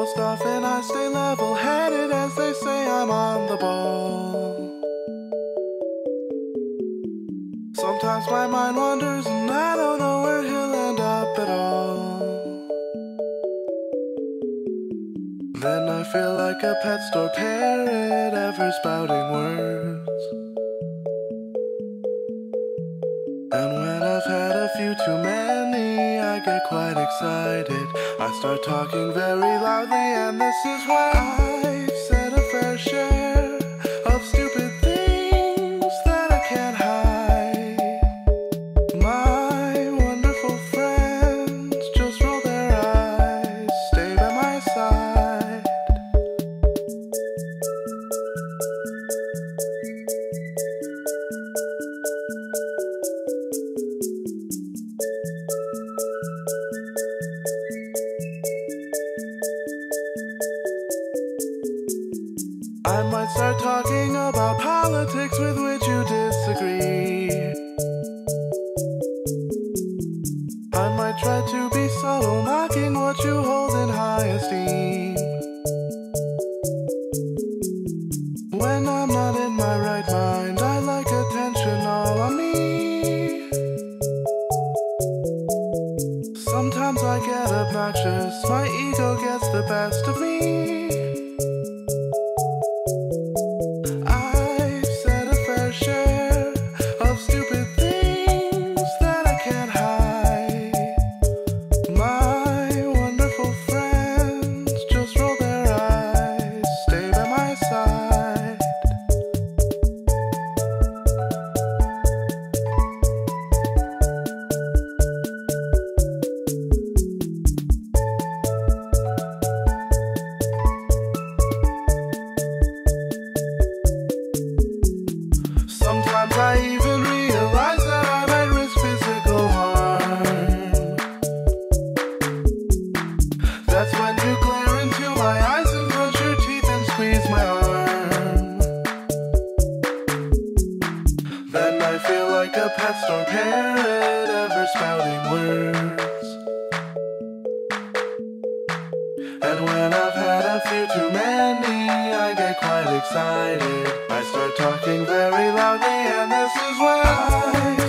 Most often I stay level-headed, as they say I'm on the ball. Sometimes my mind wanders and I don't know where he'll end up at all. Then I feel like a pet store parrot, ever spouting words. And when I've had a few too many, I get quite excited. I start talking very loudly, and this is why I've said a fair share of stupid things that I can't hide. My wonderful friends just roll their eyes, stay by my side. I might start talking about politics with which you disagree. I might try to be subtle, mocking what you hold in high esteem. When I'm not in my right mind, I like attention all on me. Sometimes I get obnoxious, my ego gets the best of me. I even realize that I might risk physical harm. That's when you glare into my eyes and clench your teeth and squeeze my arm. Then I feel like a pet store parrot, ever spouting words. And when I've had a few too many, I get quite excited. I start talking very loudly, and this is when I